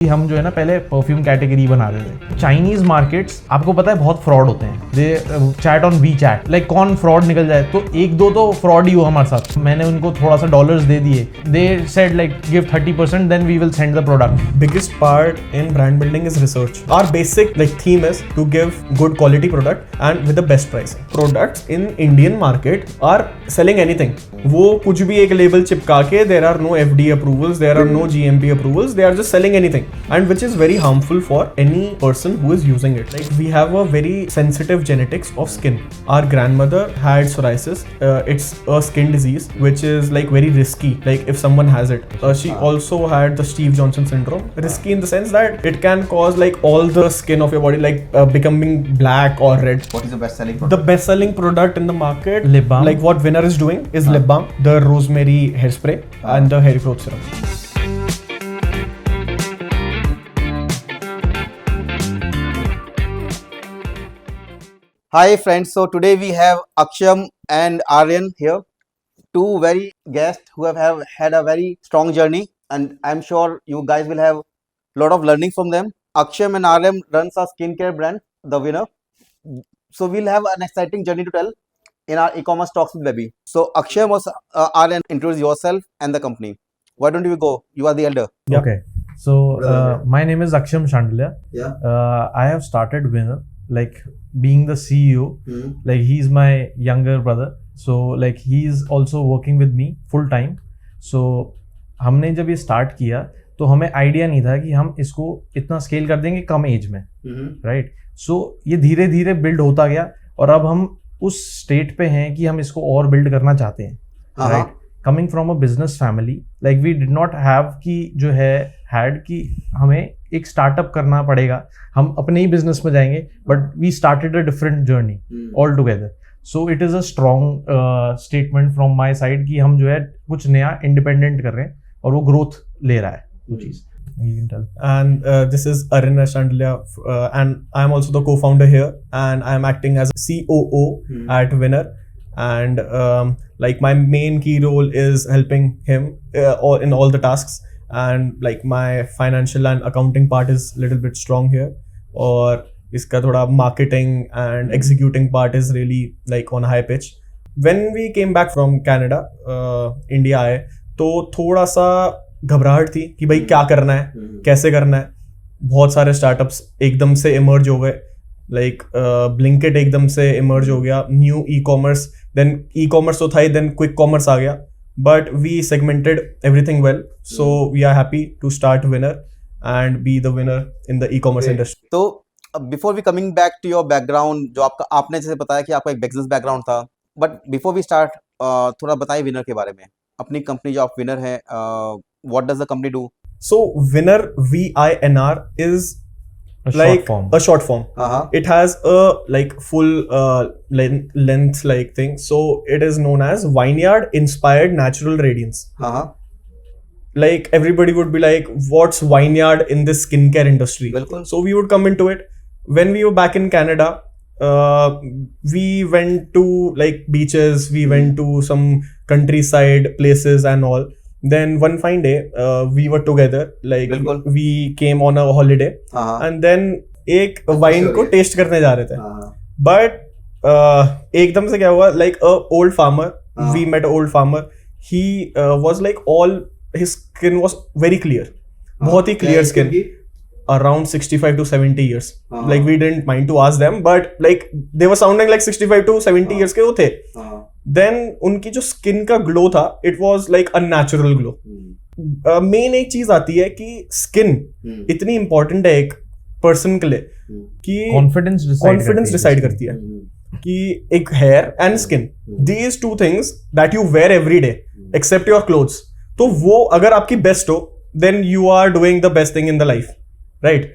कि हम जो है ना पहले परफ्यूम कैटेगरी बनाते थे। चाइनीज मार्केट्स आपको पता है बहुत फ्रॉड होते हैं। They chat on we chat, like कौन फ्रॉड निकल जाए तो एक दो तो फ्रॉड ही हो हमारे साथ। मैंने उनको थोड़ा सा डॉलर्स दे दिए, they said like give 30%, then we will send the product. Biggest part in brand building is research. Our basic theme is to give good quality product and with the best pricing. Products in Indian market are selling anything. वो कुछ भी एक label चिपका के there are no FDA approvals, there are no GMP approvals, they are just selling anything, and which is very harmful for any person who is using it. Like we have a very sensitive genetics of skin. Our grandmother had psoriasis. It's a skin disease which is like very risky. Like if someone has it, she also had the Steve Johnson syndrome. Risky in the sense that it can cause like all the skin of your body like becoming black or red. What is the best selling product? The best selling product in the market, Lip balm. like what Winner is doing, is lip balm, the rosemary hairspray, and the hairy growth serum. Hi friends, so today we have Aksham and Aryan here, two very guests who have had a very strong journey, and I'm sure you guys will have a lot of learning from them. Aksham and Aryan runs a skincare brand, The Winner. So we'll have an exciting journey to tell in our e-commerce talks with Webby. So Aksham was Aryan, introduce yourself and the company. Why don't you go? You are the elder. Yeah. Okay, so my name is Aksham Chandlia. Yeah. I have started Winner, like being the CEO. Like he's my younger brother, so like he's also working with me full time. So हमने जब ये start किया तो हमें idea नहीं था कि हम इसको इतना स्केल कर देंगे कम एज में, राइट? सो ये धीरे धीरे बिल्ड होता गया और अब हम उस स्टेट पे हैं कि हम इसको और बिल्ड करना चाहते हैं, right? Coming from a business family, like we did not have कि जो है हैड कि हमें एक स्टार्टअप करना पड़ेगा, हम अपने ही बिजनेस में जाएंगे, but we started a different journey all together. So it is a strong statement from my side कि हम जो है कुछ नया इंडिपेंडेंट कर रहे हैं और वो ग्रोथ ले रहा है वो चीज़. You can tell. And this is Aryan Chandlia, and I'm also the co-founder here, and I'm acting as a COO at Winner. And like my main key role is helping him in all the tasks, and like my financial and accounting part is a little bit strong here, or iska thoda marketing and executing part is really like on high pitch. When we came back from Canada, India आए तो थोड़ा सा घबराहट थी कि भाई क्या करना है, कैसे करना है. बहुत सारे स्टार्टअप्स एकदम से इमर्ज हो गए, लाइक ब्लिंकिट एकदम से इमर्ज हो गया, new e-commerce, then e-commerce तो था ही, देन क्विक कॉमर्स आ गया, but we segmented everything well, so we are happy to start winner and be the winner in the e-commerce industry. तो before we coming back to your background, जो आपने जैसे बताया कि आपका एक बिजनेस बैकग्राउंड था, बट बिफोर वी स्टार्ट थोड़ा बताइए विनर के बारे में, अपनी कंपनी जो आप विनर है, what does the company do? So winner, WINR, is like a short form. It has a like full length like thing, so it is known as Vineyard Inspired Natural Radiance. Like everybody would be like, what's Vineyard in this skincare industry? Bilkul. So we would come into it. When we were back in Canada, we went to like beaches, we went to some countryside places and all. Then one fine day, we were together, like Bilkul. we came on a holiday, and then एक wine को test करने जा रहे थे, but एकदम से क्या हुआ, like a old farmer, we met an old farmer, he was like all his skin was very clear, बहुत ही clear skin, around 65 to 70 years. Like we didn't mind to ask them, but like they were sounding like 65 to 70 years के वो थे. Then उनकी जो skin का glow था, it was like unnatural glow. Main एक चीज आती है कि स्किन इतनी इंपॉर्टेंट है एक पर्सन के लिए कि कॉन्फिडेंस डिसाइड करती है कि एक hair and skin, these two things that you wear every day except your clothes, तो वो अगर आपकी बेस्ट हो, then you are doing the best thing in the life, right?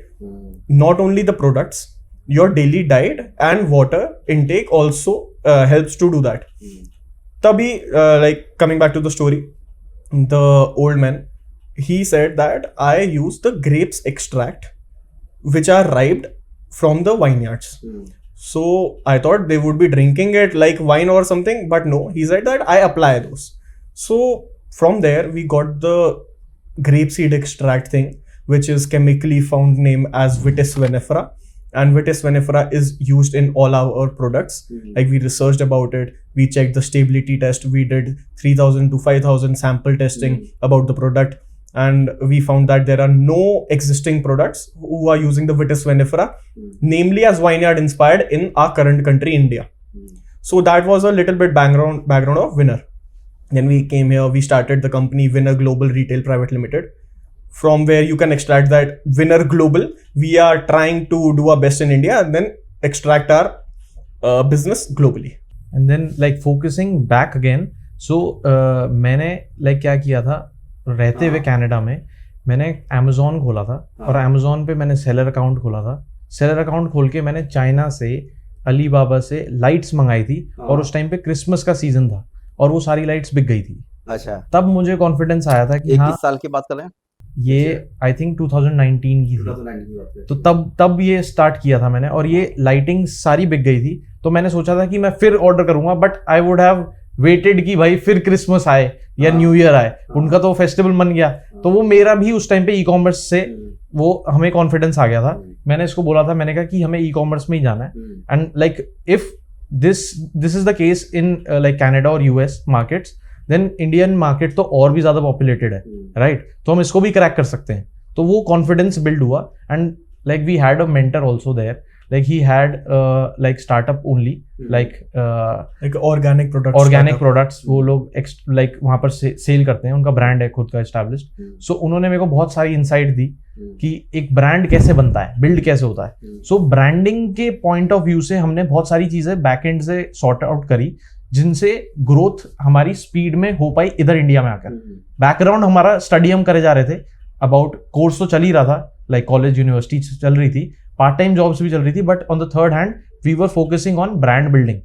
Not only the products, your daily diet and water intake also helps to do that. Tabhi, like coming back to the story, the old man, he said that I use the grapes extract which are ripe from the vineyards. So I thought they would be drinking it like wine or something, but no, he said that I apply those. So from there we got the grape seed extract thing, which is chemically found name as Vitis vinifera, and Vitis vinifera is used in all our products. Like we researched about it, we checked the stability test, we did 3,000 to 5,000 sample testing about the product, and we found that there are no existing products who are using the Vitis vinifera, namely as vineyard inspired in our current country, India. So that was a little bit background of Winner. Then we came here, we started the company Winner Global Retail Private Limited, from where you can extract that Winner Global. We are trying to do our best in India and then extract our business globally. And then like focusing back again, so मैंने like क्या किया था, रहते हुए Canada में मैंने Amazon खोला था, और Amazon पे मैंने सेलर अकाउंट खोला था. सेलर अकाउंट खोल के मैंने चाइना से, अलीबाबा से लाइट्स मंगाई थी, और उस टाइम पे क्रिसमस का सीजन था और वो सारी लाइट्स बिक गई थी. अच्छा, तब मुझे कॉन्फिडेंस आया था कि हाँ, 21 साल की बात कर रहे हैं ये आई थिंक 2019 की थी. तो तब ये स्टार्ट किया था मैंने, और ये लाइटिंग सारी बिक गई थी. तो मैंने सोचा था कि मैं फिर ऑर्डर करूंगा, but I would have waited कि भाई फिर क्रिसमस आए या न्यू ईयर आए. उनका तो फेस्टिवल बन गया, तो वो मेरा भी उस टाइम पे ई कॉमर्स से वो हमें कॉन्फिडेंस आ गया था. मैंने इसको बोला था, मैंने कहा कि हमें ई कॉमर्स में ही जाना है. And like if this is the case in like Canada और US markets, then Indian market तो और भी ज्यादा पॉपुलेटेड है, राइट? तो हम इसको भी क्रैक कर सकते हैं. तो वो कॉन्फिडेंस बिल्ड हुआ. And like we had a mentor also there, like he had like startup only, like organic products वो लोग like वहाँ पर सेल करते हैं, उनका ब्रांड है खुद का established. So उन्होंने मेरे को बहुत सारी इंसाइट दी कि एक ब्रांड कैसे बनता है, बिल्ड कैसे होता है. सो ब्रांडिंग के पॉइंट ऑफ व्यू से हमने बहुत सारी चीजें बैकएंड से सॉर्ट आउट करी, जिनसे ग्रोथ हमारी स्पीड में हो पाई इधर इंडिया में आकर. बैकग्राउंड हमारा स्टडी हम करे जा रहे थे अबाउट, कोर्स तो चल ही रहा था, लाइक कॉलेज यूनिवर्सिटी चल रही थी, पार्ट टाइम जॉब्स भी चल रही थी, but on the third hand we were focusing on brand building.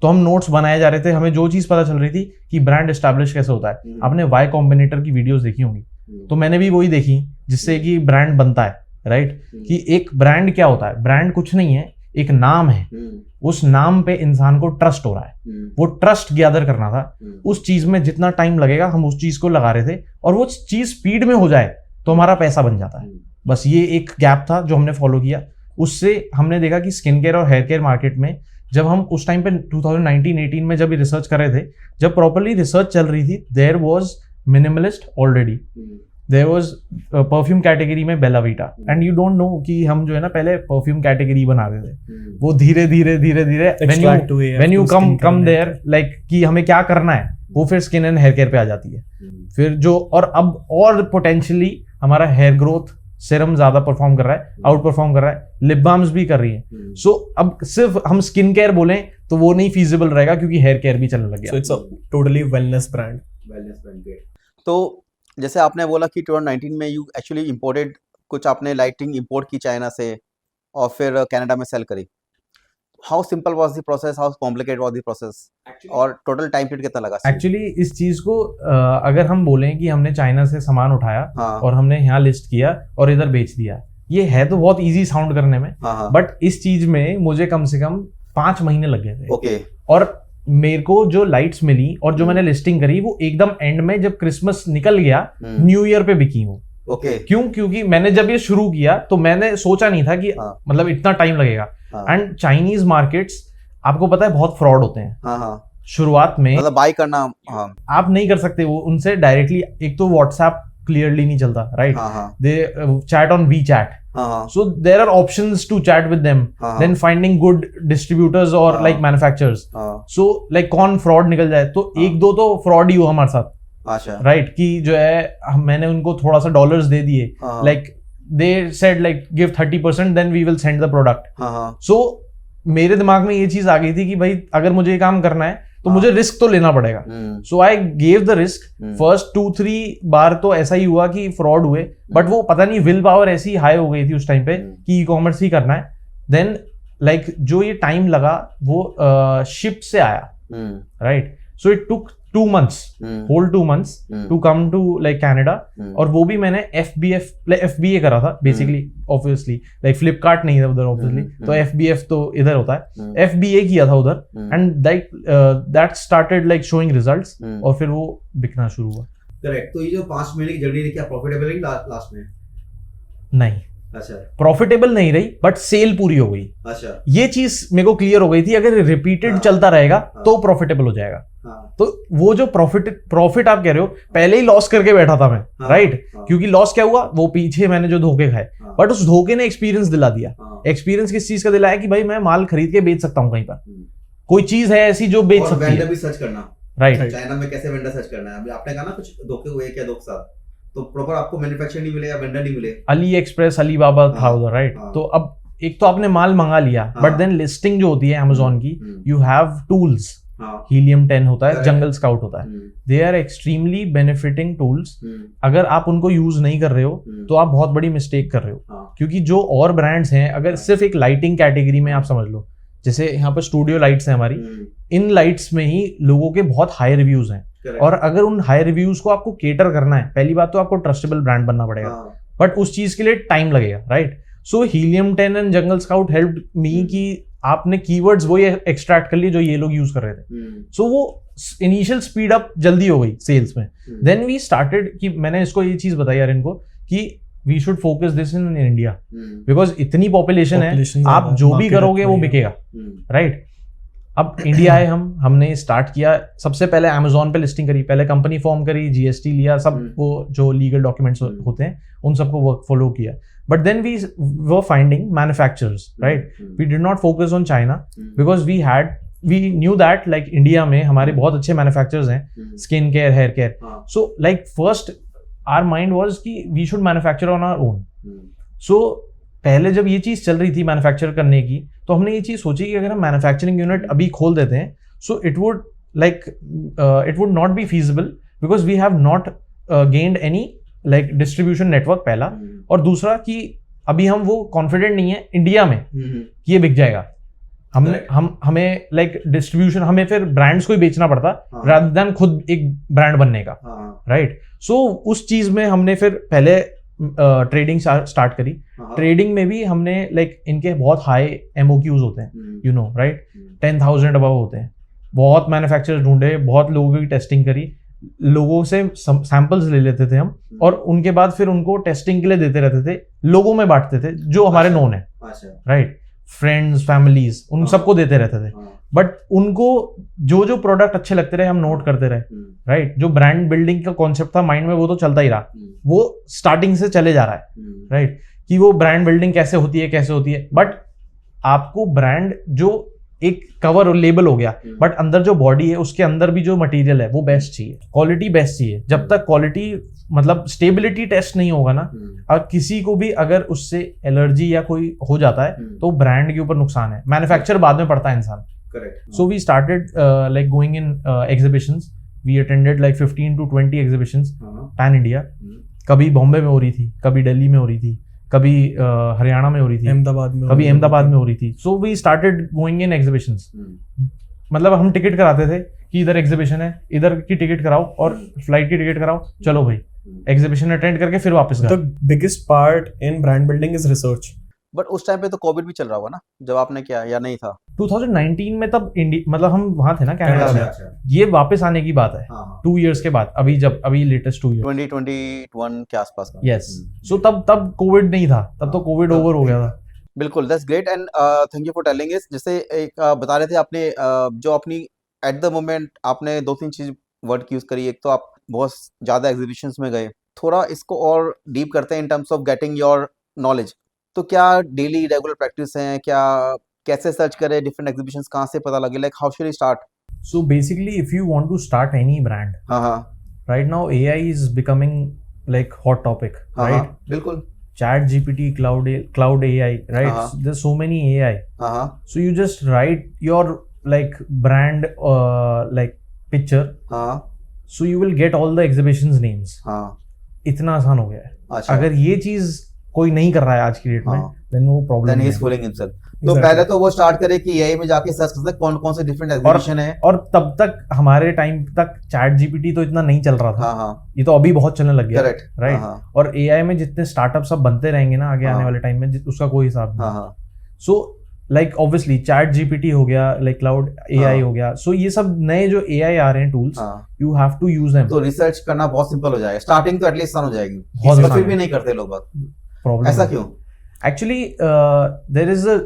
तो हम नोट्स बनाए जा रहे थे, हमें जो चीज पता चल रही थी कि ब्रांड एस्टैब्लिश कैसे होता है. आपने वाई कॉम्बिनेटर की वीडियोस देखी होंगी, तो मैंने भी वही देखी, जिससे कि ब्रांड बनता है, राइट? कि एक ब्रांड क्या होता है? ब्रांड कुछ नहीं है, एक नाम है. उस नाम पे इंसान को ट्रस्ट हो रहा है, वो ट्रस्ट गैदर करना था. उस चीज में जितना टाइम लगेगा हम उस चीज को लगा रहे थे, और वो चीज स्पीड में हो जाए तो हमारा पैसा बन जाता है. बस ये एक गैप था जो हमने फॉलो किया. उससे हमने देखा कि स्किन केयर और हेयर केयर मार्केट में, जब हम उस टाइम पे 2019-18 में जब रिसर्च कर रहे थे, जब प्रॉपर्ली रिसर्च चल रही थी, there was Minimalist already, there was perfume category में Bella Vita. And you don't know कि हम जो है ना पहले परफ्यूम कैटेगरी बना रहे थे, वो धीरे धीरे when you come there like कि हमें क्या करना है, वो फिर स्किन एंड हेयर केयर पे आ जाती है. फिर जो और अब और पोटेंशियली हमारा हेयर ग्रोथ सीरम ज्यादा परफॉर्म कर रहा है, आउट परफॉर्म कर रहा है, लिप बाम्स भी कर रही है. सो अब सिर्फ हम स्किन केयर बोलें तो वो नहीं फीजिबल रहेगा, क्योंकि हेयर केयर भी चलने लग गया. सो it's a totally wellness brand. तो जैसे आपने बोला कि 2019 में यू एक्चुअली इंपोर्टेड, कुछ आपने लाइटिंग इंपोर्ट की चाइना से और फिर कनाडा में सेल करी. How simple was the process, how complicated was the process, और टोटल टाइम पीरियड कितना लगा? एक्चुअली इस चीज को अगर हम बोलें कि हमने चाइना से सामान उठाया और हमने यहाँ लिस्ट किया और इधर बेच दिया, ये है तो बहुत इजी साउंड करने में, बट इस चीज में मुझे कम से कम 5 महीने लग गए थे. ओके. और मेरे को जो लाइट्स मिली और जो मैंने लिस्टिंग करी, वो एकदम एंड में जब क्रिसमस निकल गया, न्यू ईयर पे बिकी हूँ. ओके. क्योंकि मैंने जब ये शुरू किया तो मैंने सोचा नहीं था कि मतलब इतना टाइम लगेगा. एंड चाइनीज मार्केट्स आपको पता है बहुत फ्रॉड होते हैं. शुरुआत में मतलब बाय करना आप नहीं कर सकते वो उनसे डायरेक्टली. एक तो व्हाट्सएप क्लियरली नहीं चलता, right? They chat on we chat, so there are options to chat with them. Then finding good distributors or like manufacturers. So like कौन फ्रॉड निकल जाए, तो एक दो तो फ्रॉड ही हो हमारे साथ, राइट? कि जो है मैंने उनको थोड़ा सा डॉलर्स दे दिए, like they said like give 30%, then we will send the product. So मेरे दिमाग में ये चीज आ गई थी कि भाई अगर मुझे ये काम करना है तो मुझे रिस्क तो लेना पड़ेगा. So I gave the risk. First 2-3 बार तो ऐसा ही हुआ कि फ्रॉड हुए, बट वो पता नहीं विल पावर ऐसी हाई हो गई थी उस टाइम पे कि ई कॉमर्स ही करना है. देन लाइक जो ये टाइम लगा वो शिप से आया, right? So it took 2 months, whole 2 months to come to like Canada. और वो भी मैंने FBA करा था बेसिकली, ऑब्वियसली लाइक फ्लिपकार्ट नहीं था उधर ऑब्वियसली, तो FBF तो इधर होता है. FBA किया था उधर, and like that started like showing results, और फिर वो बिकना शुरू हुआ. करेक्ट. तो ये जो 5 महीने की जर्नी थी, क्या प्रॉफिटेबल रही लास्ट में? नहीं, अच्छा प्रॉफिटेबल नहीं रही, बट सेल पूरी हो गई। अच्छा ये चीज मेरे को क्लियर हो गई थी, अगर रिपीटेड हाँ, चलता रहेगा हाँ, तो प्रॉफिटेबल हो जाएगा। हाँ, तो वो जो प्रॉफिट आप कह रहे हो, पहले ही लॉस करके बैठा था मैं, हाँ, राइट? हाँ, क्योंकि लॉस क्या हुआ, वो पीछे मैंने जो धोखे खाए, हाँ, बट उस धोखे ने एक्सपीरियंस दिला दिया। हाँ, एक्सपीरियंस किस चीज का दिलाया कि भाई मैं माल खरीद के बेच सकता हूँ कहीं पर, हम्म। कोई चीज है ऐसी जो बेच और सकती वेंडर है, भी सर्च करना, राइट? चाइना में कैसे वेंडर सर्च करना है। अभी आपने कहा ना कुछ धोखे हुए क्या 2 साल, तो प्रॉपर आपको मैन्युफैक्चर नहीं मिले या वेंडर नहीं मिले। अली एक्सप्रेस, अलीबाबा था हाँ, उधर, राइट? हाँ। तो अब एक तो आपने माल मंगा लिया, हाँ। बट देन लिस्टिंग जो होती है अमेजोन की, यू हैव टूल्स, हाँ, हीलियम 10 होता है, Correct. जंगल स्काउट होता है, they are extremely benefiting tools. अगर आप उनको यूज नहीं कर रहे हो तो आप बहुत बड़ी मिस्टेक कर रहे हो, हाँ, क्योंकि जो और ब्रांड्स हैं, अगर सिर्फ एक लाइटिंग कैटेगरी में आप समझ लो, जैसे यहाँ पर स्टूडियो लाइट्स हैं हमारी, इन लाइट्स में ही लोगों के बहुत हाई रिव्यूज हैं, Correct. और अगर उन हाई रिव्यूज को आपको केटर करना है, पहली बात तो आपको ट्रस्टेबल ब्रांड बनना पड़ेगा, हाँ, बट उस चीज के लिए टाइम लगेगा, right? So helium 10 and jungle scout help me कि आपने कीवर्ड्स वो ये एक्सट्रैक्ट कर लिए जो ये लोग यूज कर रहे थे, सो वो इनिशियल स्पीड अप जल्दी हो गई सेल्स में। देन वी स्टार्टेड कि मैंने इसको ये चीज बताई यार इनको कि we should focus this in India, because इतनी पॉपुलेशन है, Population आप ज्यादा, जो भी market करोगे वो बढ़िया। बिकेगा, राइट? अब इंडिया आए हमने स्टार्ट किया, सबसे पहले अमेजोन पे लिस्टिंग करी, पहले कंपनी फॉर्म करी, जीएसटी लिया, सब वो जो लीगल डॉक्यूमेंट्स होते हैं उन सबको वर्क फॉलो किया, but then we were finding manufacturers, right? We did not focus on China because we knew that like India में हमारे बहुत अच्छे मैन्युफैक्चरर्स हैं, skin care, hair care, so like first our mind was कि we should manufacture on our own. So पहले जब ये चीज चल रही थी मैन्युफैक्चर करने की, तो हमने ये चीज सोची कि अगर हम मैन्युफैक्चरिंग यूनिट अभी खोल देते हैं, so it would not be feasible because we have not gained any like distribution network, पहला, और दूसरा कि अभी हम वो कॉन्फिडेंट नहीं है इंडिया में कि ये बिक जाएगा। हमें लाइक डिस्ट्रीब्यूशन, हमें फिर ब्रांड्स को ही बेचना पड़ता रादर देन खुद एक ब्रांड बनने का, राइट? सो उस चीज में हमने फिर पहले ट्रेडिंग स्टार्ट करी। ट्रेडिंग में भी हमने लाइक इनके बहुत हाई MOQs होते हैं, यू नो, राइट? 10,000 अबव होते हैं। बहुत मैन्युफैक्चरर्स ढूंढे, बहुत लोगों की टेस्टिंग करी, लोगों से सैंपल्स ले लेते थे हम, और उनके बाद फिर उनको टेस्टिंग के लिए देते रहते थे, लोगों में बांटते थे जो हमारे नोन है, राइट? फ्रेंड्स, फैमिलीज, उन सबको देते रहते थे, बट उनको जो जो प्रोडक्ट अच्छे लगते रहे हम नोट करते रहे, राइट? जो ब्रांड बिल्डिंग का कॉन्सेप्ट था माइंड में वो तो चलता ही रहा, वो स्टार्टिंग से चले जा रहा है, राइट? कि वो ब्रांड बिल्डिंग कैसे होती है, बट आपको ब्रांड जो एक कवर और लेबल हो गया, बट अंदर जो बॉडी है उसके अंदर भी जो मटेरियल है वो बेस्ट चाहिए, क्वालिटी बेस्ट चाहिए। जब तक क्वालिटी मतलब स्टेबिलिटी टेस्ट नहीं होगा ना, और किसी को भी अगर उससे एलर्जी या कोई हो जाता है तो ब्रांड के ऊपर नुकसान है, मैन्युफैक्चर बाद में पड़ता है इंसान। So we started like going in exhibitions. We attended like 15 to 20 exhibitions pan India. कभी बॉम्बे में हो रही थी, कभी दिल्ली में हो रही थी, कभी हरियाणा में हो रही थी, कभी अहमदाबाद में हो रही थी। So we started going in exhibitions. मतलब हम टिकट कराते थे कि इधर एग्जीबिशन है, इधर की टिकट कराओ और फ्लाइट की टिकट कराओ, चलो भाई एग्जीबिशन अटेंड करके फिर वापस घर। The biggest part in brand building is research. But उस टाइम पे तो कोविड भी चल रहा होगा ना जब आपने किया, या नहीं था? 2019 में तब मतलब हम वहां थे ना कनाडा में, ये वापस आने की बात है 2 years के बाद, अभी लेटेस्ट 2 years 2021 के आसपास का। यस, सो तब कोविड नहीं था, तब तो कोविड ओवर हो गया था। बिल्कुल, that's great and thank you for telling इस। जैसे एक बता रहे थे आपने जो अपनी एट द मोमेंट आपने 2-3 चीज वर्ड यूज करी। एक तो आप बहुत ज्यादा एग्जीबिशंस में गए, थोड़ा इसको और डीप करते हैं in terms of getting your knowledge. तो क्या डेली रेगुलर प्रैक्टिस है, क्या कैसे सर्च करें डिफरेंट एग्जीबिशंस, कहाँ से पता लगे, like how should we start? So basically if you want to start any brand, right now AI is becoming like hot topic, right? बिल्कुल, ChatGPT, cloud AI, right? There's so many AI. So you just write your like brand like picture. So you will get all the exhibitions names. इतना आसान हो गया है। अगर ये चीज कोई नहीं कर रहा है आज की डेट में, then वो problem then he is fooling himself. तो पहले तो वो स्टार्ट करे कि AI में जाके सर्च कर सकते कौन कौन से डिफरेंट एग्जीबिशन है। और तब तक हमारे टाइम तक ChatGPT तो इतना नहीं चल रहा था, ये तो अभी बहुत चलने लग गया, राइट? और AI में जितने स्टार्टअप सब बनते रहेंगे ना आगे आने वाले टाइम में, उसका कोई हिसाब नहीं। सो लाइक ऑब्वियसली ChatGPT हो गया, लाइक क्लाउड AI हो गया, सो ये सब नए जो AI आ रहे हैं tools, you have to use them. तो रिसर्च करना बहुत सिंपल हो जाएगा, स्टार्टिंग तो एटलीस्ट आसान हो जाएगी, बहुत फिर भी नहीं करते लोग बात। प्रॉब्लम ऐसा क्यों? Actually there is a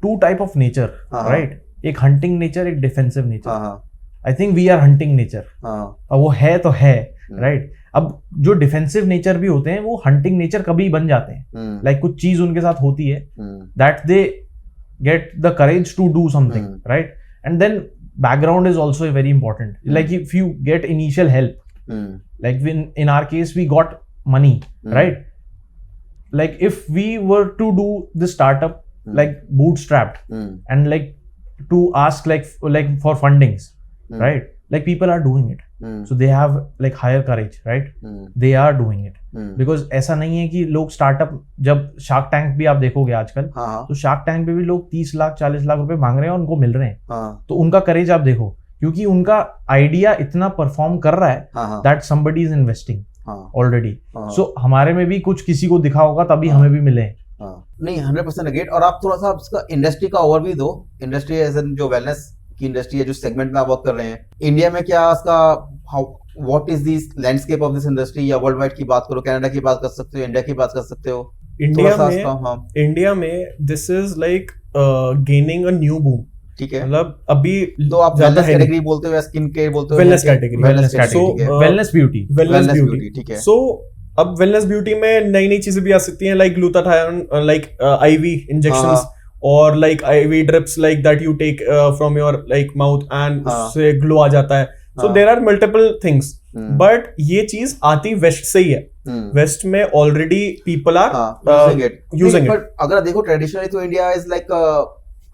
two type of nature, हाँ। राइट? एक हंटिंग नेचर, एक डिफेंसिव नेचर. हाँ हाँ I think we are hunting nature. हाँ अब वो है तो है, हम्म। राइट? अब जो डिफेंसिव नेचर भी होते हैं वो हंटिंग नेचर कभी बन जाते हैं. लाइक कुछ चीज उनके साथ होती है that they get the courage to do something, right? And then background is also very important. Like if you get initial help, like in our case we got money, right? Like if we were to do the startup like bootstrapped and like to ask like for fundings, right? Like people are doing it, so they have like higher courage, right? They are doing it because ऐसा नहीं है कि लोग startup, जब shark tank भी आप देखोगे आजकल, हाँ तो शार्क टैंक पे भी लोग 30 लाख 40 लाख रुपए मांग रहे हैं और उनको मिल रहे हैं. हाँ तो उनका करेज आप देखो, क्योंकि उनका आइडिया इतना परफॉर्म कर रहा है हाँ दैट समबडी इज इन्वेस्टिंग हाँ ऑलरेडी. हाँ। सो हमारे में भी कुछ किसी को दिखा होगा तभी हमें भी मिले. हाँ नहीं 100% अग्रीड. और आप थोड़ा सा इसका इंडस्ट्री का ओवरव्यू दो. इंडस्ट्री एज एन जो वेलनेस की इंडस्ट्री है, जो सेगमेंट में आप वर्क कर रहे हैं, इंडिया में क्या इसका what is this landscape of this industry? या वर्ल्ड वाइड की बात करो, कनाडा की बात कर सकते हो, इंडिया की बात कर सकते हो. इंडिया में this is like gaining a new boom. ठीक है, मतलब अभी तो आप वेलनेस कैटेगरी बोलते हो या स्किन केयर बोलते हो? Wellness category, wellness category, wellness beauty, wellness beauty. ठीक है. सो अब वेलनेस ब्यूटी में नई नई चीजें भी आ सकती हैं, like glutathione, like IV injections और like IV drips like that you take from your like mouth and उससे ग्लो आ जाता है. So there are multiple things, but ये चीज आती वेस्ट से ही है. वेस्ट में already people are using it. But अगर देखो ट्रेडिशनली तो इंडिया इज लाइक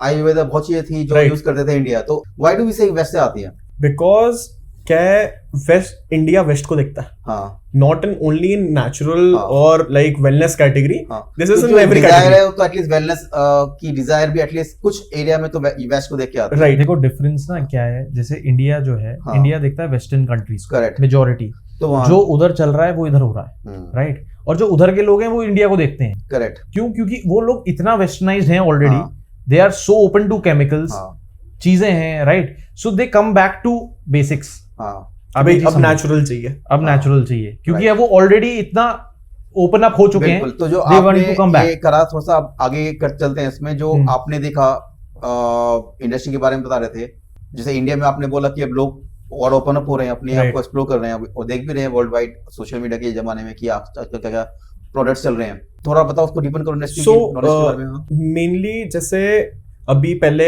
आयुर्वेद बहुत चीजें थी जो यूज करते थे इंडिया. तो व्हाई डू वी से वेस्ट से आती है? बिकॉज क्या है, वेस्ट, इंडिया वेस्ट को देखता है, हाँ, not in only in natural और like wellness category. This is in जो एवरी डिजायर कैटेगरी. है तो एटलीस्ट वेलनेस की डिजायर भी एटलीस्ट कुछ एरिया में तो वेस्ट को देख के आती है. राइट. देखो डिफरेंस ना क्या है, जैसे इंडिया जो है, हाँ. इंडिया देखता है वेस्टर्न कंट्रीज को, करेक्ट. मेजोरिटी. तो वहाँ जो उधर चल रहा है वो इधर हो रहा है, राइट? और जो उधर के लोग हैं वो इंडिया को देखते हैं. करेक्ट. क्यों? क्योंकि वो लोग इतना वेस्टर्नाइज्ड हैं already, they are so open to chemicals, चीजें हैं, right? So they come back to basics. अभी अब नेचुरल चाहिए, अब नेचुरल चाहिए, क्योंकि अब वो ऑलरेडी इतना ओपन अप हो चुके हैं. तो जो they want to come आपने back. ये करा, थोड़ा सा आगे कर चलते हैं इसमें. जो आपने देखा इंडस्ट्री के बारे में बता रहे थे, जैसे इंडिया में आपने बोला कि अब लोग और ओपन अप हो रहे हैं, अपने आप को एक्सप्लोर कर रहे हैं, और देख भी रहे हैं वर्ल्ड वाइड सोशल मीडिया के जमाने में कि आजकल क्या क्या प्रोडक्ट्स चल रहे हैं. थोड़ा बताओ उसको डीपन करो इंडस्ट्री के नॉलेज के बारे में. मेनली जैसे अभी पहले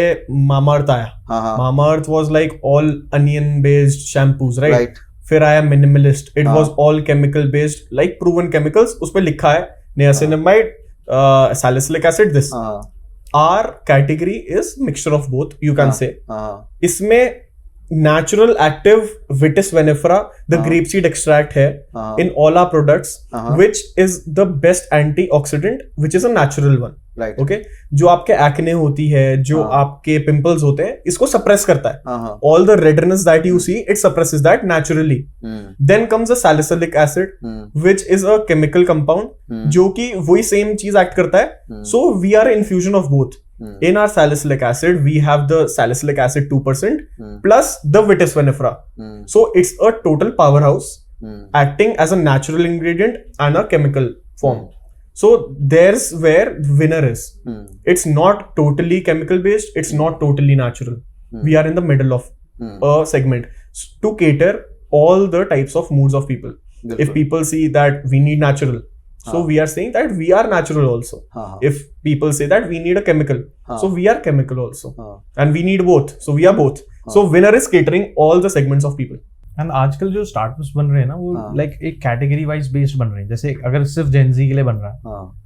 मामाअर्थ आया. हाँ. Mamaearth was like all onion based shampoos, right? Right. फिर आया Minimalist, it was all chemical based, like proven chemicals. उस पे लिखा है niacinamide, salicylic acid. This are category is mixture of both, you can say. इसमें natural active Vitis vinifera, the grape seed extract है in all our products, which is the best antioxidant, which is a natural one. Right. Okay. जो आपके acne होती है, जो आपके pimples होते हैं, इसको सप्रेस करता है. All the redness that you see, it suppresses that naturally. Then comes a salicylic acid, which is a chemical compound जो कि वही सेम चीज एक्ट करता है. So we are infusion of both. In our salicylic acid, we have the salicylic acid 2% plus the vitis vinifera. So it's a total powerhouse acting as a natural ingredient and a chemical form. So there's where winner is. It's not totally chemical based. It's not totally natural. We are in the middle of a segment to cater all the types of moods of people. If people see that we need natural, so we are saying that we are natural also. If people say that we need a chemical, so we are chemical also. And we need both, so we are both. So winner is catering all the segments of people. And आजकल जो startups बन रहे हैं ना, वो like एक category wise based बन रहे हैं. जैसे अगर सिर्फ जेनजी के लिए बन रहा है,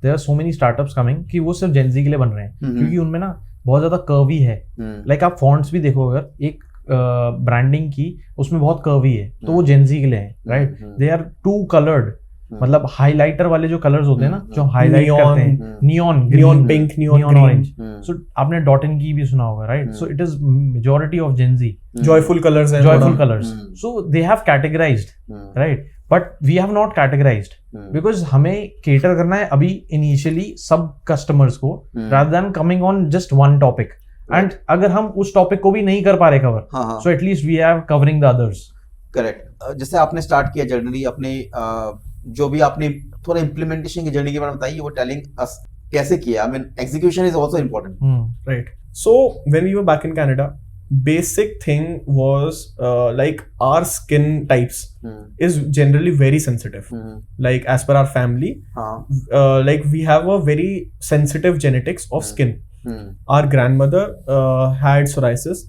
there are so many startups coming कि वो सिर्फ जेनजी के लिए बन रहे हैं, क्योंकि उनमें ना बहुत ज्यादा कर्वी है. लाइक आप फॉन्ट्स भी देखो, अगर एक ब्रांडिंग की उसमें बहुत कर्वी है, तो वो जेनजी के लिए है, right? They are too coloured, मतलब हाइलाइटर वाले जो कलर्स होते हैं ना, जो हाईलाइट करते हैं, neon pink, neon orange. So आपने डॉटन की भी सुना होगा, right? So it is majority of Gen Z joyful colours हैं, joyful colours. So they have categorised, right? But we have not categorised, because हमें केटर करना है अभी इनिशियली सब कस्टमर्स को, rather than coming on just one topic. And अगर हम उस टॉपिक को भी नहीं कर पा रहे cover, so at least we are covering the others. Correct. जैसे आपने स्टार्ट किया जर्नी अपने जो भी आपने थोड़ा इम्प्लीमेंटेशन की जर्नी के बारे में बताइए, वो टेलिंग अस कैसे किया. I mean execution is also important. Right. So when we were back in Canada, basic thing was like our skin types is generally very sensitive. Like as per our family, like we have a very sensitive genetics of skin. Our grandmother had psoriasis.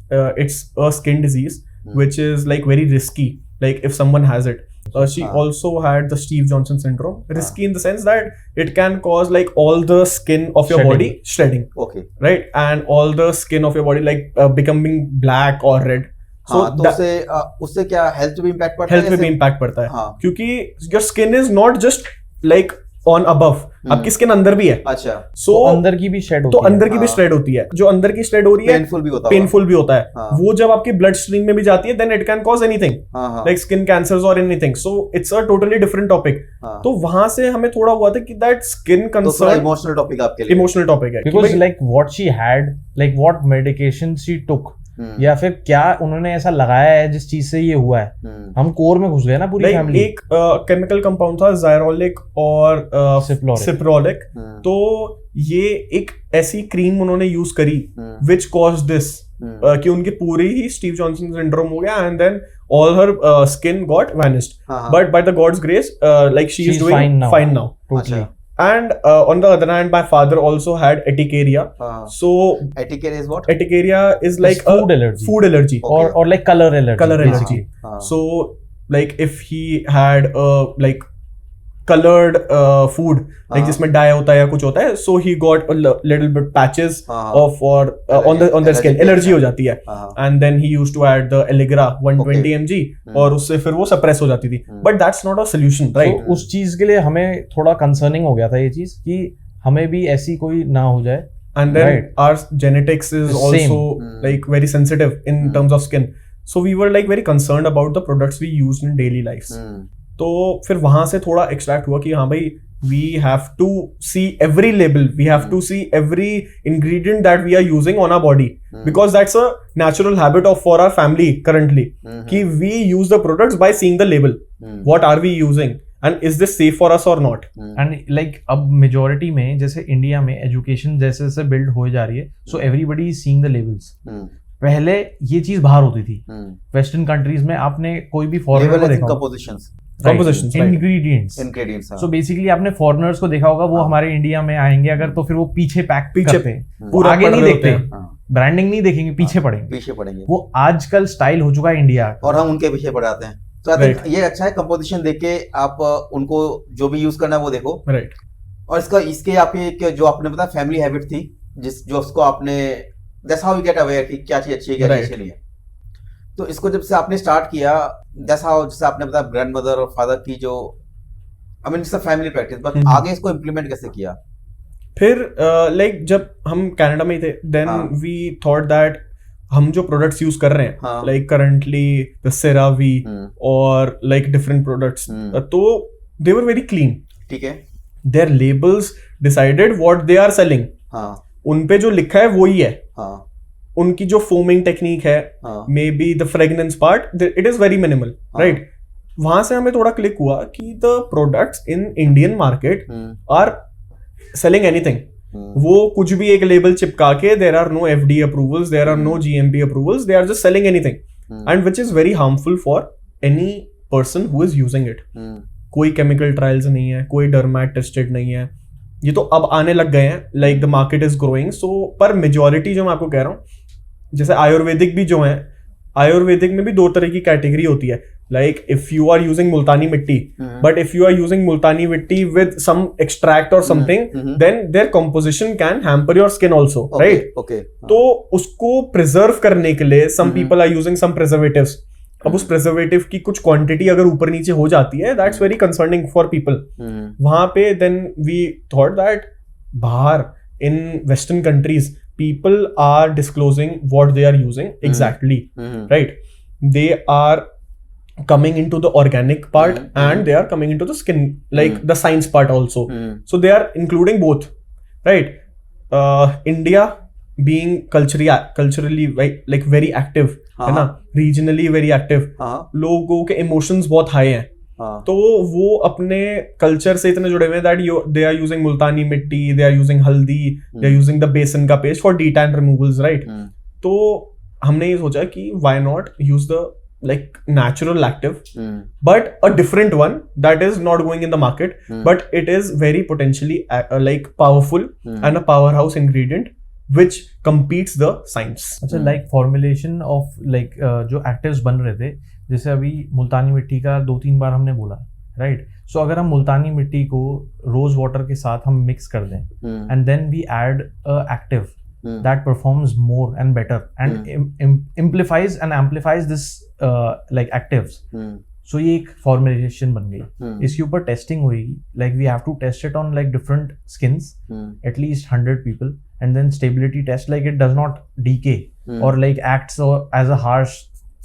It's a skin disease which is like very risky. Like if someone has it. She also had the Steve Johnson syndrome. Risky in the sense that it can cause like all the skin of your Shedding. body shedding. Okay. Right, and all the skin of your body like becoming black or red. So तो उससे क्या health पे impact पड़ता है? Health पे भी impact पड़ता है. हाँ. क्योंकि your skin is not just like on above, आपकी स्किन अंदर भी है. अच्छा. सो तो अंदर की भी शेड होती तो है. अंदर की भी स्ट्रेड होती है. जो अंदर की स्ट्रेड हो रही है पेनफुल भी होता है. पेनफुल भी होता है. हाँ. वो जब आपकी ब्लड स्ट्रीम में भी जाती है then it can cause anything like skin cancers और anything. So it's a totally different topic. तो वहां से हमें थोड़ा हुआ था कि that skin concern emotional topic आपके लिए. इमोशनल टॉपिक है. Because like what she had, like what medication she took, या फिर क्या उन्होंने ऐसा लगाया है जिस चीज से ये हुआ है. हम कोर में घुस गए ना पूरी फैमिली. एक केमिकल कंपाउंड था ज़ायरोलिक और सिप्रोलिक. तो ये एक ऐसी क्रीम उन्होंने यूज करी विच कॉज दिस कि उनकी पूरी ही स्टीव जॉनसन सिंड्रोम हो गया and then all her skin got vanished. But by the God's grace, like she is doing fine now. Totally. And on the other hand, my father also had urticaria. So urticaria is what? Urticaria is like it's food allergy. Food allergy. Okay. Or like color allergy. Color allergy. So like if he had like colored food, like जिसमें dye होता है या कुछ होता है, so he got a little bit patches of or on the skin, allergy हो जाती है. And then he used to add the Allegra 120 mg और उससे फिर वो suppress हो जाती थी. But that's not a solution, right? तो उस चीज के लिए हमें थोड़ा concerning हो गया था ये चीज कि हमें भी ऐसी कोई ना हो जाए. And then our genetics is also like very sensitive in terms of skin. So we were like very concerned about the products we used in daily lives. तो फिर वहां से थोड़ा एक्सट्रैक्ट हुआ कि हाँ भाई we have to see every label, we have to see every ingredient that we are using on our body because that's a natural habit of for our family currently कि we use the products by seeing the label, what are we using and is this safe for us और not. And like अब majority में जैसे India में education जैसे जैसे build हो जा रही है, so everybody is seeing the labels. पहले ये चीज बाहर होती थी. वेस्टर्न कंट्रीज में आपने कोई भी फॉरेनर को देखा, compositions, ingredients. So basically आपने foreigners को देखा होगा, वो हमारे इंडिया में आएंगे अगर तो फिर वो पीछे करते हैं, पूरा आगे नहीं देखते, ब्रांडिंग नहीं देखेंगे, पीछे पड़ेंगे. वो आजकल स्टाइल हो चुका है इंडिया और हम उनके पीछे पड़ जाते हैं. तो आई थिंक ये अच्छा है, कंपोजिशन देख के आप उनको जो भी यूज करना है वो देखो. राइट. और इसके आपके जो आपने बताया फैमिली हैबिट थी जो उसको आपने that's how you get aware कि क्या चीज अच्छी है क्या अच्छी नहीं है. तो इसको जब से आपने स्टार्ट किया, जैसे आपने बताया ग्रैंडमदर और फादर की जो I mean it's a family practice, but आगे इसको इम्प्लीमेंट कैसे किया? फिर लाइक जब हम कनाडा में थे देन वी थॉट दैट हम जो प्रोडक्ट्स यूज कर रहे हैं लाइक करंटली द सेरावी और लाइक डिफरेंट प्रोडक्ट्स, तो दे वर वेरी क्लीन. ठीक है. Their labels decided what they are selling. उन पे जो लिखा है वो ही है. उनकी जो फोमिंग टेक्निक है, may be the fragrance part, it is very minimal, right. वहां से हमें थोड़ा क्लिक हुआ कि the products in Indian market are selling anything. वो कुछ भी एक लेबल चिपका के, there are no FDA approvals, there are no GMP approvals, they are just selling anything, and which is very harmful for any person who is using it. कोई chemical trials नहीं है, कोई डर्मैट टेस्टेड नहीं है. ये तो अब आने लग गए हैं, like the market is growing. So पर मेजोरिटी जो मैं आपको कह रहा हूँ, जैसे आयुर्वेदिक भी जो है, आयुर्वेदिक में भी दो तरह की कैटेगरी होती है. Like if you are using Multani mitti, but if you are using Multani mitti with some extract और something, then there composition can hamper your skin also, right. तो उसको प्रिजर्व करने के लिए some people are using some preservatives. अब उस प्रिजर्वेटिव की कुछ क्वांटिटी अगर ऊपर नीचे हो जाती है, that's very concerning for people. वहां पे देन वी थॉट दैट बाहर in western countries people are disclosing what they are using exactly, right. They are coming into the organic part and they are coming into the skin, like the science part also. So they are including both, right. India being culturally like very active, है ना, regionally very active. लोगों के emotions बहुत high हैं. हाँ. तो वो अपने कल्चर से इतने जुड़े हुए हैं that they are using Multani मिट्टी, दे आर यूजिंग हल्दी, दे आर यूजिंग द बेसन का पेस्ट फॉर डीटैन रिमूवल्स, राइट. तो हमने ये सोचा कि why not use the like natural active but a different one that is not going in the market but it is very potentially like powerful and a powerhouse ingredient which competes the science. अच्छा, like formulation of like जो actives बन रहे थे, जैसे अभी मुल्तानी मिट्टी का 2-3 बार हमने बोला, राइट. सो अगर हम मुल्तानी मिट्टी को रोज वाटर के साथ हम मिक्स कर दें and then we add active that performs more and better and amplifies this like actives. So ये एक formulation बन गई. इसके ऊपर टेस्टिंग हुई, like we have to test it on like different skins, at least 100 people, and then stability test, like it does not decay or like acts as a harsh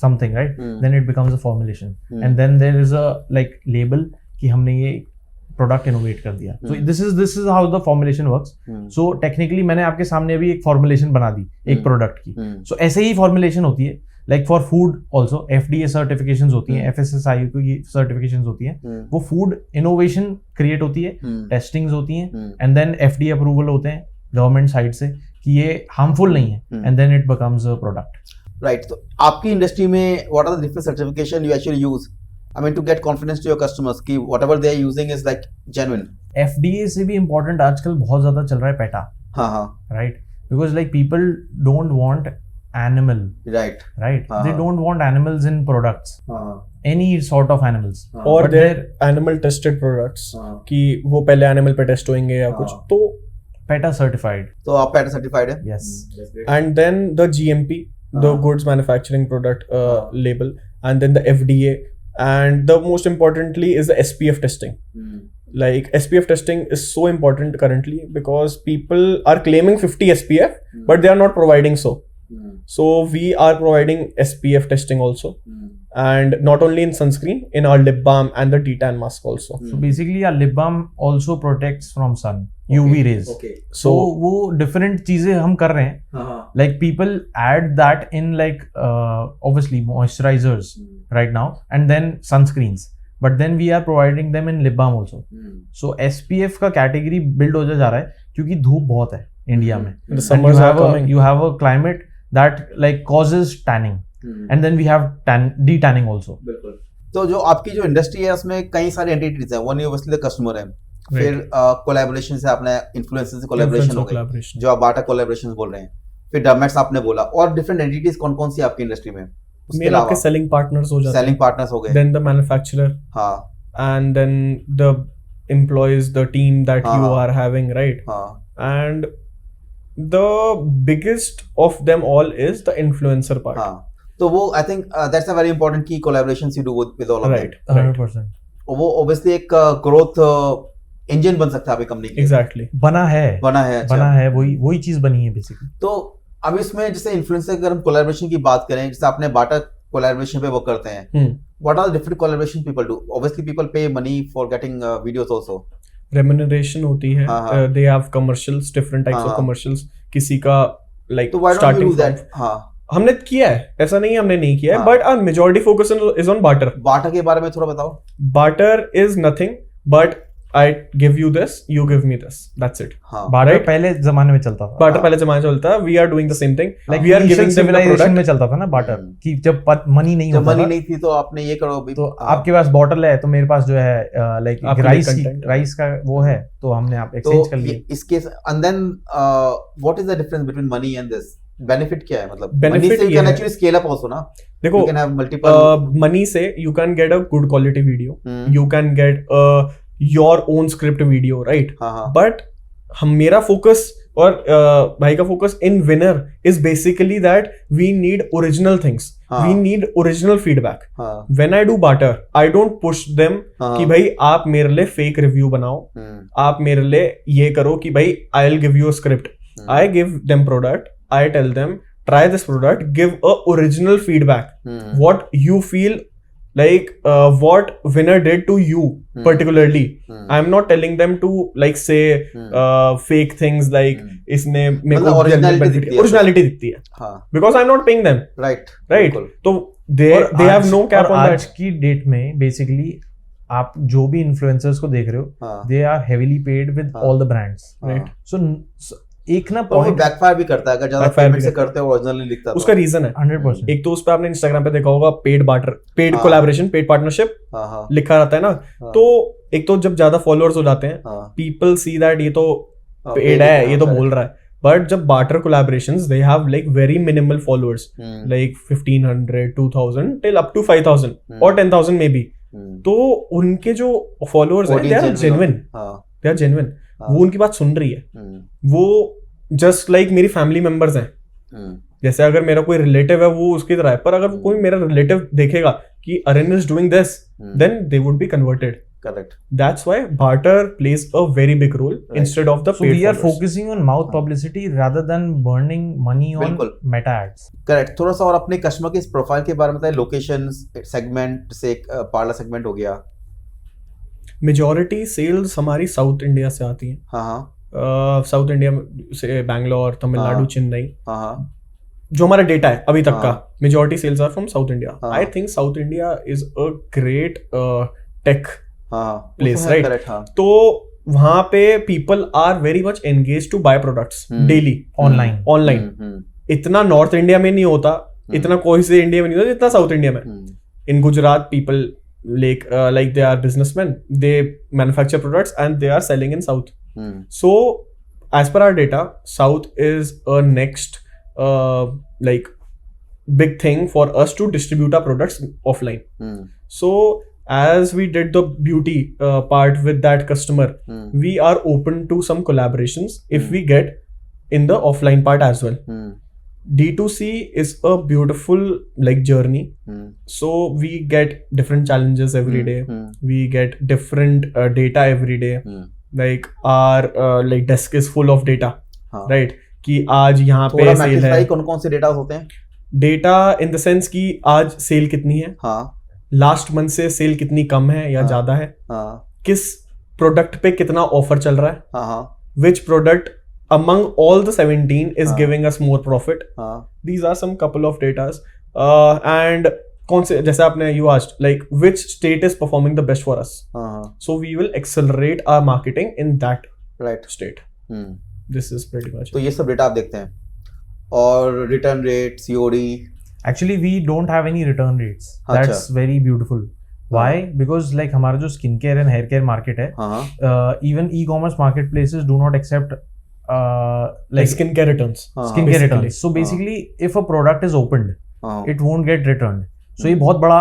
something, right? Then it becomes a formulation, and then there is a like label कि हमने ये product innovate कर दिया. So this is how the formulation works. So technically मैंने आपके सामने अभी एक फॉर्मुलेशन बना दी एक प्रोडक्ट की. सो ऐसे ही फॉर्मुलेशन होती है like for food also. FDA certifications होती हैं, FSSAI की सर्टिफिकेशंस होती हैं. वो फूड इनोवेशन क्रिएट होती है, टेस्टिंग्स होती हैं, एंड देन FDA अप्रूवल होते हैं गवर्नमेंट साइड से कि ये हार्मफुल नहीं है, and then it becomes a product. Right. तो आपकी इंडस्ट्री में what are the different certification you actually use? I mean, to get confidence to your customers कि whatever they are using is like genuine. FDA से भी important आजकल बहुत ज्यादा चल रहा है PETA. हाँ. Right, because like people don't want animal. Right. They don't want animals in products. Any sort of animals. और their animal tested products कि वो पहले animal पे टेस्ट होंगे या कुछ, तो PETA certified. तो आप PETA certified है? Yes. And then the GMP, the goods manufacturing product label, and then the FDA. And the most importantly is the SPF testing. Like SPF testing is so important currently because people are claiming 50 SPF but they are not providing so. So we are providing SPF testing also, and not only in sunscreen, in our lip balm and the detan mask also. So basically our lip balm also protects from sun, UV rays. Okay. So वो different चीजें हम कर रहे हैं. Like people add that in like obviously moisturizers right now and then sunscreens, but then we are providing them in lip balm also. So SPF का category build होता जा रहा है क्योंकि धूप बहुत है इंडिया में. The summers are coming. You have a climate that like causes tanning, and then we have detanning also. बिल्कुल. तो जो आपकी जो इंडस्ट्री है उसमें कई सारे एंटिटीज हैं. वन ऑब्वियसली द कस्टमर है, फिर कोलैबोरेशन से आपने इन्फ्लुएंसर से कोलैबोरेशन हो गई जो आप बाटा कोलैबोरेशंस बोल रहे हैं, फिर डर्मेट्स आपने बोला, और डिफरेंट एंटिटीज कौन कौन सी आपकी इंडस्ट्री में? मेरे आपके सेलिंग पार्टनर्स हो जाते हैं. सेलिंग पार्टनर्स हो गए, देन द मैन्युफैक्चरर, हाँ, and then the employees, the team that you are having, right. And the biggest of them all is the influencer part. हाँ, तो वो I think that's a very important key collaborations you do with all of right, them. 100%. वो obviously एक growth engine बन सकता है आपकी company के. Exactly. बना है. अच्छा. बना है, वही चीज बनी है बेसिकली. तो अब इसमें जैसे इन्फ्लुएंसर अगर हम कोलैबोरेशन की बात करें, जैसे आपने बाटा कोलैबोरेशन पे वो करते हैं, what are the different collaboration people do? Obviously people pay money for getting videos also. Remuneration होती है. They have commercials, different types of commercials. किसी का like तो why don't you do that? हाँ, हमने किया है, ऐसा नहीं है हमने नहीं किया है, but our majority focus is on barter. बाटा के बारे में थोड़ा बताओ. Barter is nothing but I give you this, you give me this. That's it. हाँ. बार्टर पहले जमाने में चलता था. बार्टर पहले जमाने में चलता था. We are doing the same thing. Like we are giving them the civilization में product. चलता था ना बार्टर, कि जब मनी नहीं होता था. जब मनी नहीं थी तो आपने ये करो भी. तो आपके पास बॉटल है तो मेरे पास जो है लाइक राइस का वो है, तो हमने आप एक्सचेंज कर लिए. इसके and then what is the difference between money and this? Benefit क्या है? मतलब Benefit money से you ये can है. actually scale up also ना. देखो, you can have multiple money से you can get a good quality video. You can get your own script video, right? But मेरा फोकस और भाई का focus in winner is basically that we need original things, we need original feedback. When I do barter I don't push them कि भाई आप मेरे लिए fake review बनाओ, आप मेरे लिए ये करो कि भाई I will give you a script. I give them product, I tell them try this product, give a original feedback, what you feel like what winner did to you particularly. I'm not telling them to like say fake things like इसने मेरे को originality दिखती है because I'm not paying them, right. तो they have no cap on that. आज की date में basically आप जो भी इन्फ्लुएंसर्स को देख रहे हो, हाँ, they are heavily paid with हाँ, ऑल द ब्रांड्स, हाँ। राइट। सो एक ना पर वो पॉइंट बैकफायर भी करता है, अगर ज्यादा Backfire पेमेंट भी से करते हो ओरिजिनली लिखता उसका रीजन है 100%। एक तो उस पे आपने इंस्टाग्राम पे देखा होगा पेड बार्टर, पेड हाँ। कोलैबोरेशन, पेड पार्टनरशिप हाँ हाँ लिखा रहता है ना। हाँ, तो एक तो जब ज्यादा फॉलोअर्स हो जाते हैं, हाँ, पीपल सी दैट ये तो हाँ, पेड paid है, ये तो correct. बोल रहा है। बट जब barter collaborations they have like very minimal followers, hmm, like 1500 2000 till up to 5000 और 10,000 मे बी। हम्म, तो उनके जो फॉलोअर्स हैं, दे आर audience जेन्युइन, हाँ, दे आर जेन्युइन। हाँ, वो उनकी बात सुन रही है, हम्म, वो जस्ट लाइक मेरी फैमिली मेंबर्स हैं। हम्म, जैसे अगर मेरा कोई रिलेटिव है वो उसकी तरह है, पर अगर कोई मेरा रिलेटिव देखेगा कि Aran is doing this, then they would be converted. Correct. That's why barter plays a very big role Right. instead of the So paid we are followers. focusing on mouth publicity rather than burning money on बिल्कुल। meta ads. Correct. थोड़ा सा और अपने customer के इस profile के बारे में बताइए। लोकेशन सेगमेंट से एक पार्लर सेगमेंट हो गया। Majority sales हमारी साउथ इंडिया से आती हैं। हाँ हाँ साउथ इंडिया से बैंगलोर, तमिलनाडु, हाँ। चेन्नई, हाँ हाँ जो हमारा डेटा है अभी तक हाँ। का, majority sales are from South India. हाँ। I think South India is a great tech हाँ, प्लेस, राइट? करेक्ट। हाँ, तो वहां पे people are very much engage to buy products daily Online. Online. इतना नॉर्थ इंडिया में नहीं होता, इतना कोई से इंडिया में नहीं होता जितना साउथ इंडिया में। In Gujarat, people like they are businessmen. They manufacture products and they are selling in South. So, as per our data, South is a next like big thing for us to distribute our products offline. So, as we did the beauty part with that customer, we are open to some collaborations if we get in the offline part as well. D2C is a beautiful like journey. So we get different challenges every day. We get different data every day. Like our like desk is full of data, हाँ। right? कि आज यहाँ थोड़ा पे cell है। कौन कौन से डेटा होते हैं? डेटा इन द सेंस कि आज सेल कितनी है, हाँ लास्ट मंथ से सेल कितनी कम है या हाँ। ज्यादा है, हाँ किस प्रोडक्ट पे कितना ऑफर चल रहा है, हाँ हाँ which product among all the 17 is हाँ। giving us more profit. हाँ These are some couple of datas. And कौन से, जैसे आपने you asked like which state is performing the best for us, हाँ so we will accelerate our marketing in that right. state. This is pretty much तो it. ये सब data आप देखते हैं। और return rate, COD. Actually, we don't have any return rates. अच्छा। That's very beautiful. Why? Because like हमारा जो skin care and hair care market है, हाँ हाँ even e-commerce marketplaces do not accept Like skincare returns. हाँ skincare basically. returns. So basically, if a product is opened, हाँ it won't get returned. So ये बहुत बड़ा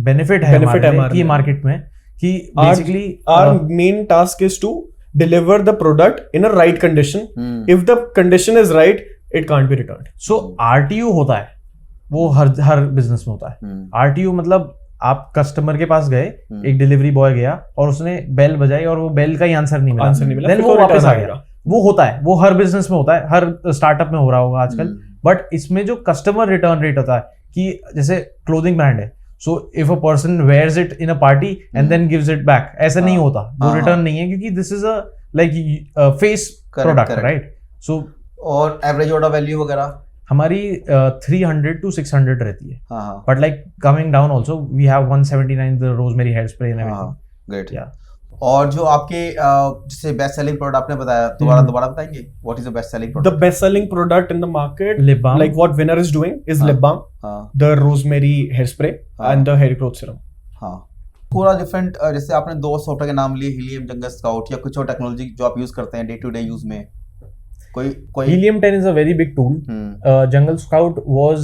benefit है Benefit है हमारे हमारे लिए लिए। मार्केट में कि Our- basically Our main task is to deliver the product in a right condition. If the condition is right, it can't be returned. so RTO होता है, वो हर बिजनेस में होता है। RTO मतलब आप कस्टमर के पास गए, एक डिलीवरी बॉय गया और उसने बेल बजाई और वो बेल का ही आंसर नहीं मिला, आंसर नहीं मिला, देन फिर वो तो वापस return आ आएगा। गया। वो होता है, वो हर बिजनेस में होता है, हर स्टार्टअप में हो रहा होगा आजकल। बट इसमें जो कस्टमर रिटर्न रेट होता है कि जैसे क्लोथिंग ब्रांड है, so if a person wears it in a party and then gives it back, ऐसा नहीं होता, वो हाँ, रिटर्न हाँ। नहीं है क्योंकि this is a like face product, correct. Right? So और एवरेज ऑर्डर वैल्यू वगैरह? हमारी 300 to 600 रहती है, हाँ हाँ but like coming down also we have 179 the rosemary hair spray and everything. हाँ ग्रेट। Yeah. और जो आपके जैसे बेस्ट सेलिंग प्रोडक्ट आपने बताया, दोबारा बताएंगे what is the best selling The product? best selling product in the market, Lip balm. like what Winner is doing, is हाँ। lip balm, हाँ the rosemary hairspray, हाँ। and the hair growth serum. हाँ पूरा different. जैसे आपने दो software के नाम लिए, हीलियम, जंगल स्काउट, या कुछ और टेक्नोलॉजी जो आप यूज करते हैं डे टू डे यूज में, कोई? Helium 10 is a very big tool. Jungle scout was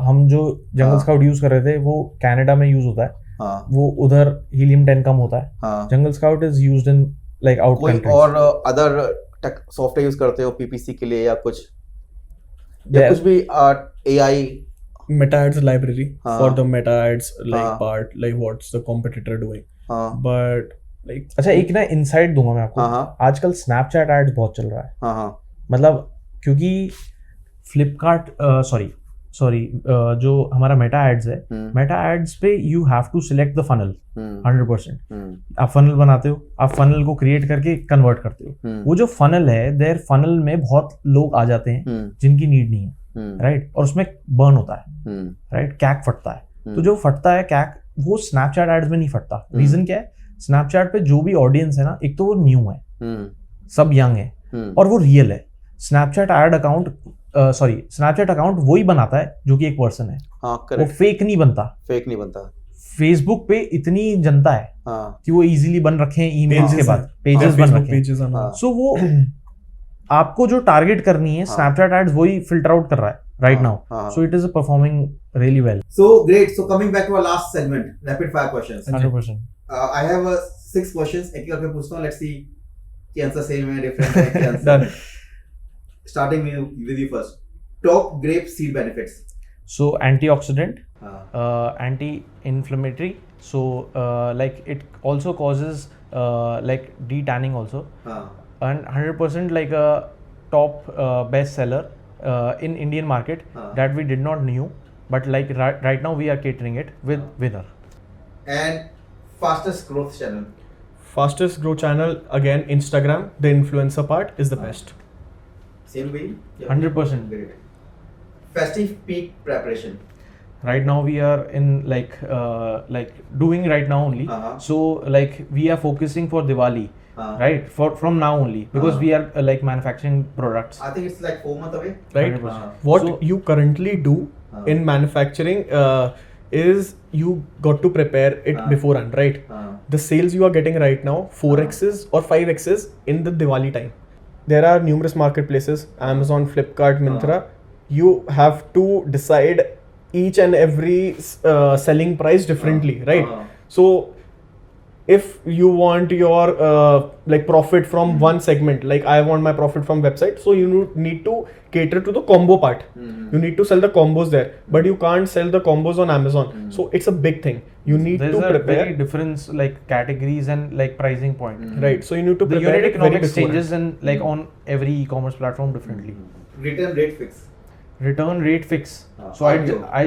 हम जो जंगल हाँ। स्काउट यूज कर रहे थे वो कनाडा में यूज होता है, हाँ वो उधर हीलियम 10 कम होता है। हाँ जंगल scout is used in like out कोई कंट्रीज। और अदर सॉफ्टवेयर यूज करते हो पीपीसी के लिए, या कुछ There- कुछ भी एआई? Meta ads library हाँ। for the meta ads like हाँ। part, like what's the competitor doing. हाँ But like अच्छा, एक ना इनसाइट दूंगा मैं आपको। हाँ हाँ आजकल स्नैपचैट एड्स बहुत चल रहा है, हाँ हाँ मतलब क्योंकि फ्लिपकार्ट सॉरी जो हमारा मेटा एड्स है, मेटा एड्स पे you have to select the funnel 100%। आप फनल बनाते हो, आप फनल को क्रिएट करके कन्वर्ट करते हो। वो जो फनल है, देयर फनल में बहुत लोग आ जाते हैं जिनकी नीड नहीं है, राइट? और उसमें बर्न होता है, राइट? कैक फटता है। तो जो फटता है कैक, वो स्नैपचैट एड्स में नहीं फटता। रीजन क्या है? स्नैपचैट पे जो भी ऑडियंस है ना, एक तो वो न्यू है, हम्म सब यंग है हम्म और वो रियल है. Snapchat ad account Snapchat account वही बनाता है जो कि एक पर्सन है, हाँ वो करेक्ट, फेक नहीं बनता. फेक नहीं बनता. फेसबुक पे इतनी जनता है हाँ कि वो इजीली बन रखे हैं ईमेल्स के Pages बाद, हैं. पेजेस बन Facebook रखे हैं. pages are हाँ. now. सो वो आपको जो टारगेट करनी है, हाँ. स्नैपचैट एड्स वही फिल्टर आउट कर रहा है राइट हाँ, नाउ. हाँ. सो it is performing really well. So great. So coming back to our last segment, rapid fire questions. 100%. I have 6 questions. एक करके पूछता हूँ. Let's see कि आंसर सेम है, डिफरेंट है, क्या answer. Done. Starting with you first. Top grape seed benefits. So antioxidant, हाँ. anti-inflammatory. So like it also causes like de-tanning also, हाँ. and 100% like a top best seller in Indian market that we did not knew, but like right now we are catering it with winner. And fastest growth channel. Fastest growth channel again Instagram. The influencer part is the best. Same way. 100%. Great. Festive peak preparation. Right now we are in like doing right now only. So like we are focusing for Diwali, right? From now only, because we are like manufacturing products. I think it's like 4 months away. Right? 100%. What So- you currently do in manufacturing is you got to prepare it beforehand, right? The sales you are getting right now, 4x's or 5x's in the Diwali time. There are numerous marketplaces, Amazon, Flipkart, Myntra. You have to decide each and every selling price differently, right? So if you want your like profit from one segment, like I want my profit from website, so you need to cater to the combo part. You need to sell the combos there, but you can't sell the combos on Amazon. So it's a big thing. You need There's to a prepare, very difference like categories and like pricing point. right? So you need to The prepare unit it very economics beforehand. changes in like on every e-commerce platform differently. Return rate fix. Return rate fix. So RTO. I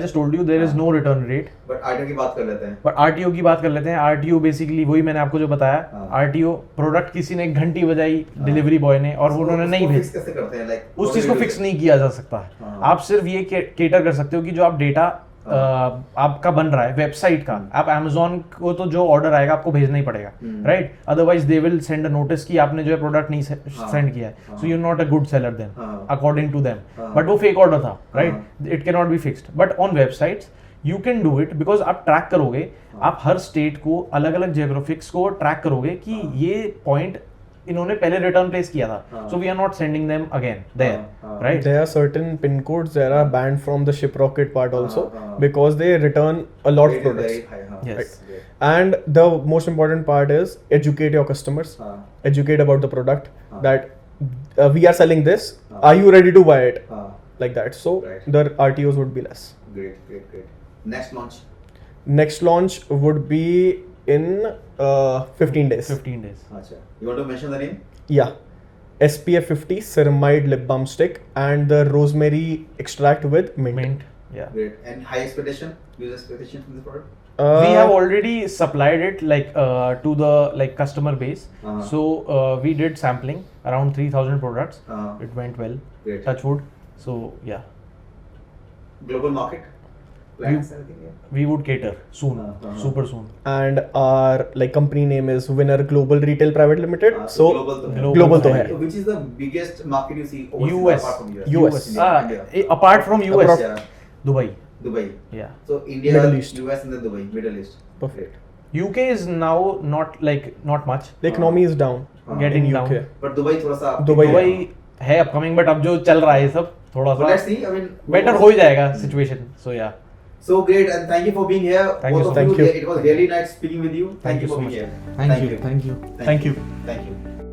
just told you there is no return rate. But item की बात कर लेते हैं. पर RTO की बात कर लेते हैं. RTO बेसिकली वही मैंने आपको जो बताया. RTO प्रोडक्ट किसी ने एक घंटी बजाई डिलीवरी बॉय ने और उन्होंने नहीं फिक्स भेज, कैसे करते हैं? लाइक उस चीज को फिक्स नहीं किया जा सकता. आप सिर्फ ये केटर कर सकते हो कि जो आप डेटा आपका बन रहा है वेबसाइट का, आप Amazon को तो जो ऑर्डर आएगा आपको भेजना ही पड़ेगा, right? Otherwise they will send a notice कि आपने जो है प्रोडक्ट नहीं सेंड किया है, so you are not a good seller then according to them. But वो फेक ऑर्डर था, right? It can not be fixed. But on websites you can do it because आप ट्रैक करोगे, आप हर state को अलग अलग जियोग्राफिक्स को track करोगे कि ये पॉइंट इन्होंने पहले रिटर्न प्लेस किया था, so we are not sending them again there, right? There are certain pin codes that are banned from the Shiprocket part also because they return a lot of products. Yes. And the most important part is educate your customers, educate about the product, that we are selling this, are you ready to buy it, like that, so Right. the RTOs would be less. Great. Next launch. Next launch would be in 15 days. 15 days. अच्छा. You want to mention the name? Yeah, SPF 50 ceramide lip balm stick and the rosemary extract with mint. Mint. Yeah. Great. And high expectation, user expectation from this product? We have already supplied it like to the like customer base. So we did sampling around 3,000 products. It went well. Great. Touch wood. So yeah, Global market? Plans, anything? Yeah. we would cater soon, super soon. And our like company name is Winner Global Retail Private Limited. So global तो है. global तो है. So which is the biggest market you see overseas US. apart from US? US. India. Apart from US, Yeah. Dubai. Dubai. Yeah. So India, Middle East. US and then Dubai, Middle East. Perfect. UK is now not much The economy is down. getting in down. UK. But Dubai थोड़ा सा. Dubai Dubai है upcoming, but अब जो चल रहा है ये सब थोड़ा But let's सा see. I mean. बेटर हो ही जाएगा situation. So yeah. So great, and thank you for being here. Thank you Both so of much. It was really nice speaking with you. Thank you for so being much. here. Thank you. Thank you.